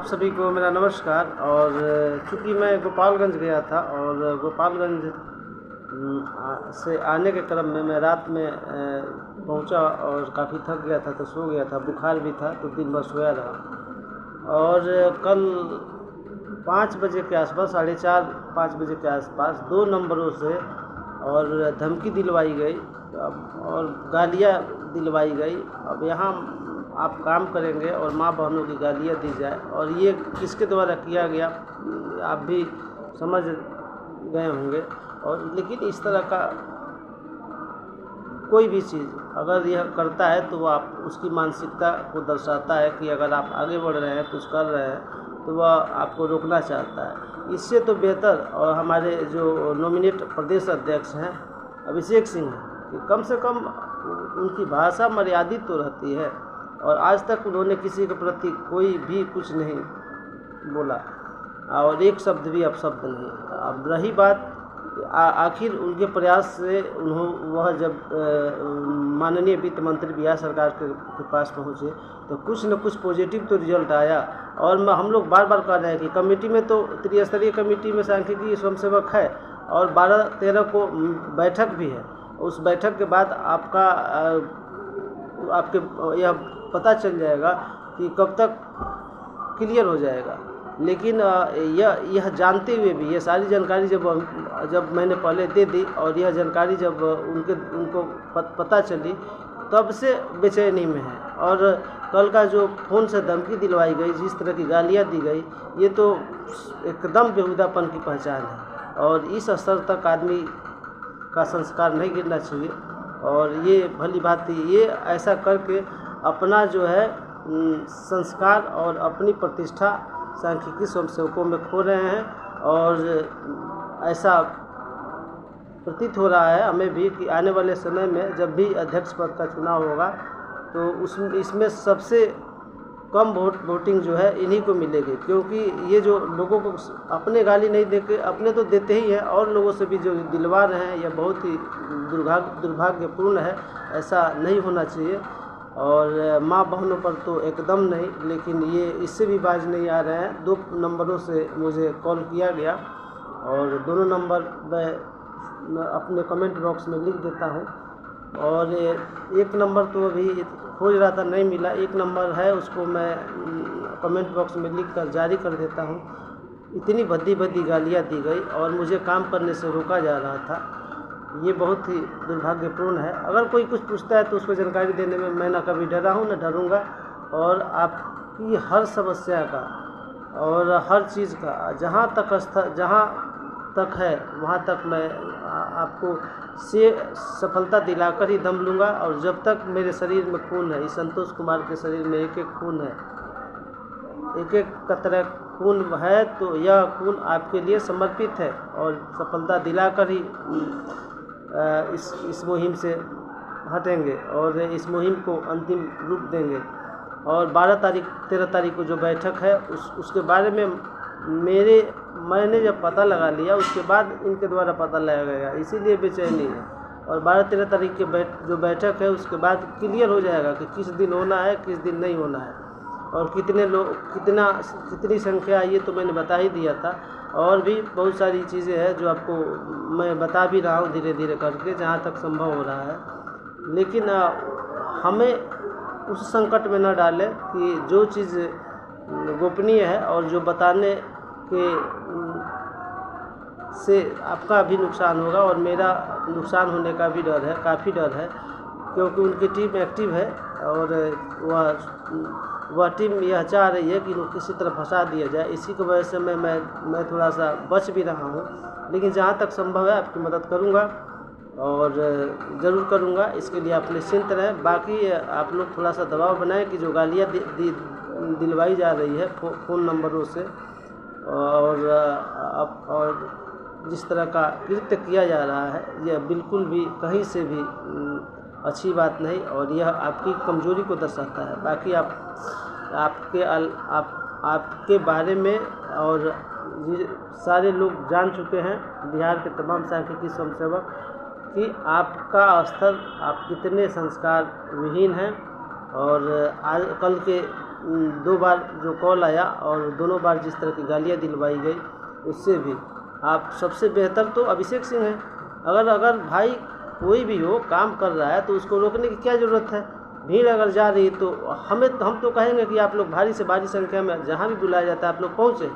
आप सभी को मेरा नमस्कार। और चूँकि मैं गोपालगंज गया था और गोपालगंज से आने के क्रम में मैं रात में पहुंचा और काफ़ी थक गया था तो सो गया था, बुखार भी था तो दिन भर सोया रहा। और कल 5 बजे के आसपास, 4:30-5 बजे के आसपास 2 नंबरों से और धमकी दिलवाई गई और गालियाँ दिलवाई गई। अब यहाँ आप काम करेंगे और माँ बहनों की गालियाँ दी जाए, और ये किसके द्वारा किया गया आप भी समझ गए होंगे। और लेकिन इस तरह का कोई भी चीज़ अगर यह करता है तो आप उसकी मानसिकता को दर्शाता है कि अगर आप आगे बढ़ रहे हैं, कुछ कर रहे हैं तो वह आपको रोकना चाहता है। इससे तो बेहतर और हमारे जो नॉमिनेट प्रदेश अध्यक्ष हैं अभिषेक सिंह हैं कि कम से कम उनकी भाषा मर्यादित तो रहती है, और आज तक उन्होंने किसी के प्रति कोई भी कुछ नहीं बोला और एक शब्द भी अपशब्द नहीं। अब रही बात आखिर उनके प्रयास से वह जब माननीय वित्त मंत्री बिहार सरकार के पास पहुँचे तो कुछ न कुछ पॉजिटिव तो रिजल्ट आया। और हम लोग बार बार कह रहे हैं कि कमेटी में तो त्रिस्तरीय कमेटी में सांख्यिकी स्वयंसेवक है और 12-13 को बैठक भी है। उस बैठक के बाद आपके यह पता चल जाएगा कि कब तक क्लियर हो जाएगा। लेकिन यह जानते हुए भी ये सारी जानकारी जब मैंने पहले दे दी और यह जानकारी जब उनको पता चली तब से बेचैनी में है। और कल का जो फ़ोन से धमकी दिलवाई गई, जिस तरह की गालियाँ दी गई, ये तो एकदम बेहुदापन की पहचान है और इस स्तर तक आदमी का संस्कार नहीं गिरना चाहिए। और ये भली बात थी, ये ऐसा करके अपना जो है संस्कार और अपनी प्रतिष्ठा सांख्यिकी स्वयंसेवकों में खो रहे हैं। और ऐसा प्रतीत हो रहा है हमें भी कि आने वाले समय में जब भी अध्यक्ष पद का चुनाव होगा तो इसमें सबसे कम वोटिंग जो है इन्हीं को मिलेगी, क्योंकि ये जो लोगों को अपने गाली नहीं देके अपने तो देते ही हैं और लोगों से भी जो दिलवा रहे हैं, यह बहुत ही दुर्भाग्यपूर्ण है। ऐसा नहीं होना चाहिए। और माँ बहनों पर तो एकदम नहीं, लेकिन ये इससे भी बाज नहीं आ रहे हैं। 2 नंबरों से मुझे कॉल किया गया और दोनों नंबर मैं अपने कमेंट बॉक्स में लिख देता हूँ। और 1 नंबर तो अभी खोज रहा था, नहीं मिला। 1 नंबर है, उसको मैं कमेंट बॉक्स में लिख कर जारी कर देता हूँ। इतनी भद्दी गालियाँ दी गई और मुझे काम करने से रोका जा रहा था। ये बहुत ही दुर्भाग्यपूर्ण है। अगर कोई कुछ पूछता है तो उसको जानकारी देने में मैं ना कभी डरा हूँ, ना डरूँगा। और आपकी हर समस्या का और हर चीज़ का जहाँ तक है वहाँ तक मैं आपको सफलता दिलाकर ही दम लूँगा। और जब तक मेरे शरीर में खून है, इस संतोष कुमार के शरीर में एक खून है, एक कतरा खून है, तो यह खून आपके लिए समर्पित है और सफलता दिलाकर ही इस मुहिम से हटेंगे और इस मुहिम को अंतिम रूप देंगे। और 13 तारीख को जो बैठक है उसके बारे में मैंने जब पता लगा लिया उसके बाद इनके द्वारा पता लगाया गया, इसीलिए बेचैनी है। और 12-13 तारीख के जो बैठक है उसके बाद क्लियर हो जाएगा कि किस दिन होना है, किस दिन नहीं होना है, और कितने लोग कितनी संख्या, ये तो मैंने बता ही दिया था। और भी बहुत सारी चीज़ें हैं जो आपको मैं बता भी रहा हूँ धीरे धीरे करके जहाँ तक संभव हो रहा है। लेकिन हमें उस संकट में न डालें कि जो चीज़ गोपनीय है और जो बताने के से आपका भी नुकसान होगा और मेरा नुकसान होने का भी डर है, काफ़ी डर है, क्योंकि उनकी टीम एक्टिव है और वह टीम यह चाह रही है कि किसी तरह फंसा दिया जाए। इसी की वजह से मैं थोड़ा सा बच भी रहा हूँ। लेकिन जहाँ तक संभव है आपकी मदद करूँगा और ज़रूर करूँगा, इसके लिए आप निश्चिंत रहें। बाकी आप लोग थोड़ा सा दबाव बनाएं कि जो गालियाँ दिलवाई जा रही है फ़ोन नंबरों से और जिस तरह का कृत्य किया जा रहा है, यह बिल्कुल भी कहीं से भी अच्छी बात नहीं और यह आपकी कमजोरी को दर्शाता है। बाकी आपके बारे में और सारे लोग जान चुके हैं, बिहार के तमाम सांख्यिकी स्वयंसेवक, कि आपका स्तर, आप कितने संस्कार विहीन हैं। और आज कल के 2 बार जो कॉल आया और दोनों बार जिस तरह की गालियाँ दिलवाई गई, उससे भी आप सबसे बेहतर तो अभिषेक सिंह हैं। अगर भाई कोई भी हो काम कर रहा है तो उसको रोकने की क्या ज़रूरत है। भीड़ अगर जा रही तो हम तो कहेंगे कि आप लोग भारी से भारी संख्या में जहाँ भी बुलाया जाता है आप लोग पहुँचे।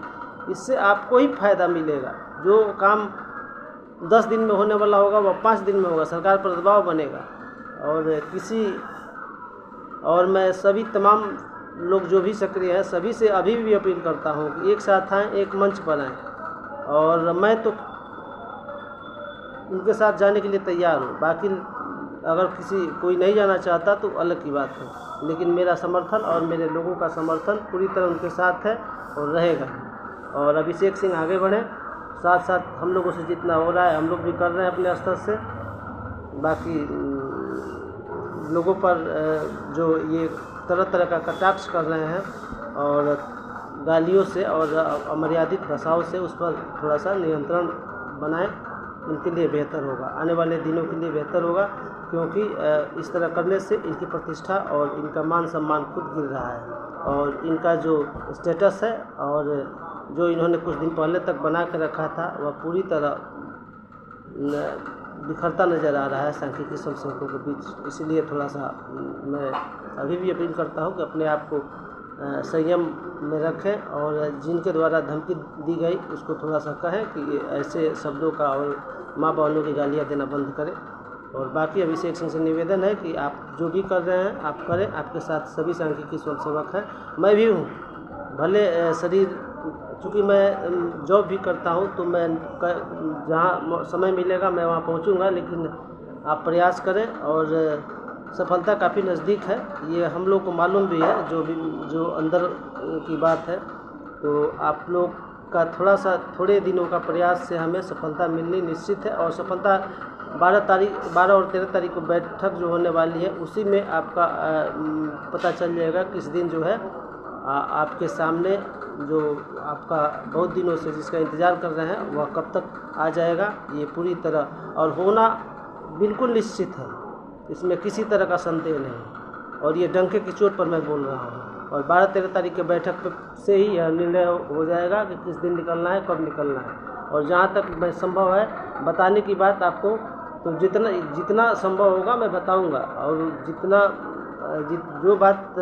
इससे आपको ही फ़ायदा मिलेगा। जो काम 10 दिन में होने वाला होगा वह 5 दिन में होगा, सरकार पर दबाव बनेगा। और मैं सभी तमाम लोग जो भी सक्रिय हैं सभी से अभी भी अपील करता हूँ कि एक साथ आएँ, एक मंच पर आएँ। और मैं तो उनके साथ जाने के लिए तैयार हूँ। बाकी अगर कोई नहीं जाना चाहता तो अलग की बात है, लेकिन मेरा समर्थन और मेरे लोगों का समर्थन पूरी तरह उनके साथ है और रहेगा। और अभिषेक सिंह आगे बढ़ें, साथ साथ हम लोगों से जितना हो रहा है हम लोग भी कर रहे हैं अपने स्तर से। बाकी लोगों पर जो ये तरह तरह का कटाक्ष कर रहे हैं और गालियों से और अमर्यादित भाषाओं से, उस पर थोड़ा सा नियंत्रण बनाएं। इनके लिए बेहतर होगा, आने वाले दिनों के लिए बेहतर होगा, क्योंकि इस तरह करने से इनकी प्रतिष्ठा और इनका मान सम्मान खुद गिर रहा है। और इनका जो स्टेटस है और जो इन्होंने कुछ दिन पहले तक बना के रखा था वह पूरी तरह बिखरता नज़र आ रहा है सांख्यिकी समर्थकों के बीच। इसलिए थोड़ा सा मैं अभी भी अपील करता हूं कि अपने आप को संयम में रखें और जिनके द्वारा धमकी दी गई उसको थोड़ा सा कहें कि ऐसे शब्दों का और माँ बहनों की गालियाँ देना बंद करें। और बाकी अभिषेक सिंह से निवेदन है कि आप जो भी कर रहे हैं आप करें, आपके साथ सभी सांख्यिकी स्वयंसेवक हैं, मैं भी हूँ। भले शरीर, चूँकि मैं जॉब भी करता हूँ तो मैं जहाँ समय मिलेगा मैं वहाँ पहुँचूँगा, लेकिन आप प्रयास करें और सफलता काफ़ी नज़दीक है, ये हम लोग को मालूम भी है। जो अंदर की बात है, तो आप लोग का थोड़े दिनों का प्रयास से हमें सफलता मिलनी निश्चित है। और सफलता 12 और 13 तारीख को बैठक जो होने वाली है उसी में आपका पता चल जाएगा किस दिन जो है आपके सामने जो आपका बहुत दिनों से जिसका इंतज़ार कर रहे हैं वह कब तक आ जाएगा, ये पूरी तरह और होना बिल्कुल निश्चित है, इसमें किसी तरह का संदेह नहीं। और ये डंके की चोट पर मैं बोल रहा हूँ। और 12-13 तारीख के बैठक से ही यह निर्णय हो जाएगा कि किस दिन निकलना है, कब निकलना है। और जहाँ तक संभव है बताने की बात आपको, तो जितना संभव होगा मैं बताऊँगा। और जो बात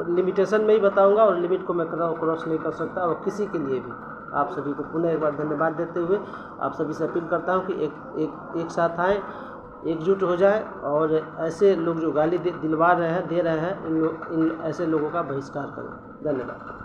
लिमिटेशन में ही बताऊंगा और लिमिट को मैं क्रॉस नहीं कर सकता। और किसी के लिए भी आप सभी को पुनः एक बार धन्यवाद देते हुए आप सभी से अपील करता हूं कि एक साथ आएँ, एकजुट हो जाएं और ऐसे लोग जो गाली दिलवा रहे हैं, दे रहे हैं, इन ऐसे लोगों का बहिष्कार करें। धन्यवाद।